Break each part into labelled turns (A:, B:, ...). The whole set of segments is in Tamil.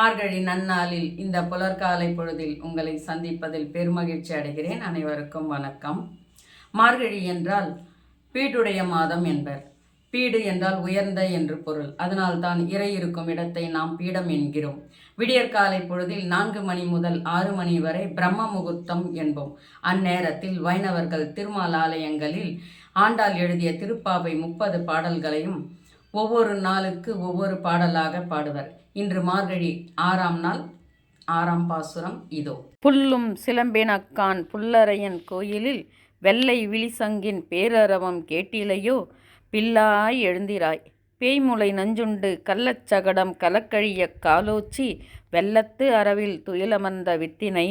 A: மார்கழி நன்னாளில் இந்த புலர்காலை பொழுதில் உங்களை சந்திப்பதில் பெருமகிழ்ச்சி அடைகிறேன். அனைவருக்கும் வணக்கம். மார்கழி என்றால் பீடுடைய மாதம் என்பர். பீடு என்றால் உயர்ந்த என்று பொருள். அதனால்தான் இறை இருக்கும் இடத்தை நாம் பீடம் என்கிறோம். விடியற்காலை பொழுதில் 4 மணி முதல் 6 மணி வரை பிரம்ம முகூர்த்தம் என்போம். அந்நேரத்தில் வைணவர்கள் திருமால் ஆலயங்களில் ஆண்டாள் எழுதிய திருப்பாவை 30 பாடல்களையும் ஒவ்வொரு நாளுக்கு ஒவ்வொரு பாடலாக பாடுவர். இன்று மார்கழி 6ஆம் நாள் 6ஆம் பாசுரம் இதோ.
B: புல்லும் சிலம்பினக்கான் புல்லரையன் கோயிலில் வெள்ளை விழிசங்கின் பேரரவம் கேட்டிலையோ, பில்லாய் எழுந்திராய் பேய்முளை நஞ்சுண்டு கள்ளச்சகடம் கலக்கழிய காலோச்சி வெள்ளத்து அரவில் துயிலமர்ந்த வித்தினை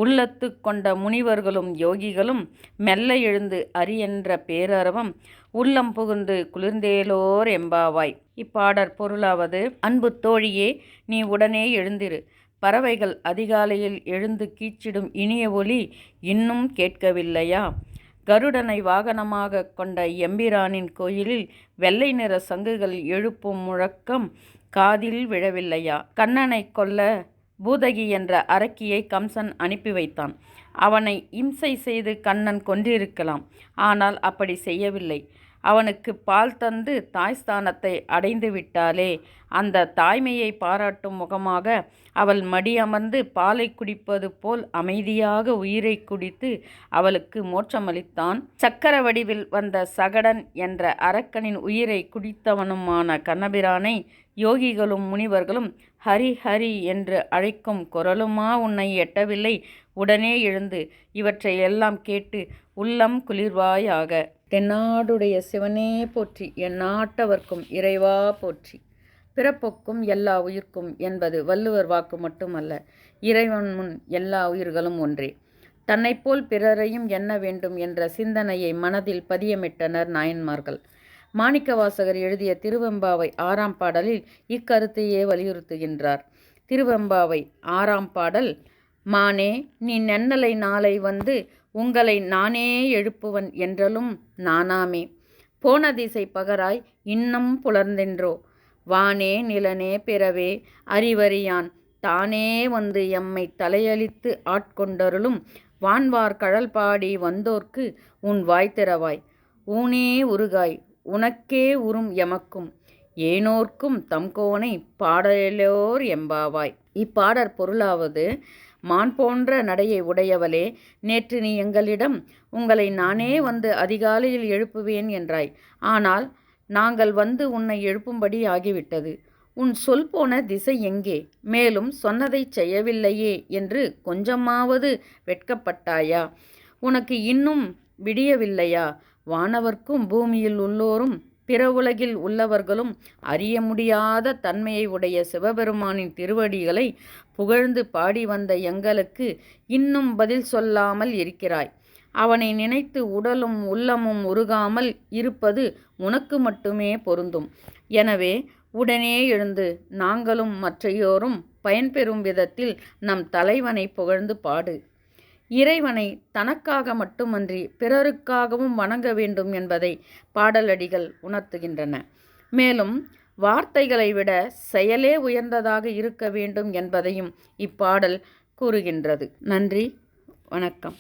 B: உள்ளத்து கொண்ட முனிவர்களும் யோகிகளும் மெல்ல எழுந்து அரியென்ற பேரரவம் உள்ளம் புகுந்து குளிர்ந்தேலோர் எம்பாவாய். இப்பாடற் பொருளாவது: அன்பு தோழியே, நீ உடனே எழுந்திரு. பறவைகள் அதிகாலையில் எழுந்து கீச்சிடும் இனிய ஒலி இன்னும் கேட்கவில்லையா? கருடனை வாகனமாக கொண்ட எம்பிரானின் கோயிலில் வெள்ளை நிற சங்குகள் எழுப்பும் முழக்கம் காதில் விழவில்லையா? கண்ணனை கொல்ல பூதகி என்ற அரக்கியை கம்சன் அனுப்பி வைத்தான். அவனை இம்சை செய்து கண்ணன் கொன்றிருக்கலாம். ஆனால் அப்படி செய்யவில்லை. அவனுக்கு பால் தந்து தாய் ஸ்தானத்தை அடைந்து விட்டாலே, அந்த தாய்மையை பாராட்டும் முகமாக அவள் மடியமர்ந்து பாலை குடிப்பது போல் அமைதியாக உயிரை குடித்து அவளுக்கு மோட்சமளித்தான். சக்கர வடிவில் வந்த சகடன் என்ற அரக்கனின் உயிரை குடித்தவனுமான கண்ணபிரானை யோகிகளும் முனிவர்களும் ஹரி ஹரி என்று அழைக்கும் குரலுமா உன்னை எட்டவில்லை? உடனே எழுந்து இவற்றை எல்லாம் கேட்டு உள்ளம் குளிர்வாயாக. தென்னாடுடைய சிவனே போற்றி, என் நாட்டவர்க்கும் இறைவா போற்றி. பிறப்புக்கும் எல்லா உயிர்க்கும் என்பது வள்ளுவர் வாக்கு மட்டுமல்ல, இறைவன் முன் எல்லா உயிர்களும் ஒன்றே. தன்னைப்போல் பிறரையும் எண்ண வேண்டும் என்ற சிந்தனையை மனதில் பதியமிட்டனர் நாயன்மார்கள். மாணிக்கவாசகர் எழுதிய திருவெம்பாவை 6ஆம் பாடலில் இக்கருத்தையே வலியுறுத்துகின்றார். திருவெம்பாவை 6ஆம் பாடல்: மானே, நீ நென்னலை நாளை வந்து உங்களை நானே எழுப்புவன் என்றலும் நானாமே. போன திசை பகராய் இன்னம் புலர்ந்தென்றோ, வானே நிலனே பிறவே அறிவறியான் தானே வந்து எம்மை தலையளித்து ஆட்கொண்டருளும் வான்வார் கழல் பாடி வந்தோர்க்கு உன் வாய்த்திறவாய். ஊனே உருகாய் உனக்கே உறும் எமக்கும் ஏனோர்க்கும் தம்கோனை பாடலோர் எம்பாவாய். இப்பாடற் பொருளாவது: மான் போன்ற நடையை உடையவளே, நேற்று நீ எங்களிடம் உங்களை நானே வந்து அதிகாலையில் எழுப்புவேன் என்றாய். ஆனால் நாங்கள் வந்து உன்னை எழுப்பும்படி ஆகிவிட்டது. உன் சொல் போன திசை எங்கே? மேலும் சொன்னதைச் செய்யவில்லையே என்று கொஞ்சமாவது வெட்கப்பட்டாயா? உனக்கு இன்னும் விடியவில்லையா? வானவர்க்கும் பூமியில் உள்ளோரும் பிற உலகில் உள்ளவர்களும் அறிய முடியாத தன்மையை உடைய சிவபெருமானின் திருவடிகளை புகழ்ந்து பாடி வந்த எங்களுக்கு இன்னும் பதில் சொல்லாமல் இருக்கிறாய். அவனை நினைத்து உடலும் உள்ளமும் உருகாமல் இருப்பது உனக்கு மட்டுமே பொருந்தும். எனவே உடனே எழுந்து நாங்களும் மற்றையோரும் பயன்பெறும் விதத்தில் நம் தலைவனை புகழ்ந்து பாடு. இறைவனை தனக்காக மட்டுமன்றி பிறருக்காகவும் வணங்க வேண்டும் என்பதை பாடலடிகள் உணர்த்துகின்றன. மேலும் வார்த்தைகளை விட செயலே உயர்ந்ததாக இருக்க வேண்டும் என்பதையும் இப்பாடல் கூறுகின்றது. நன்றி, வணக்கம்.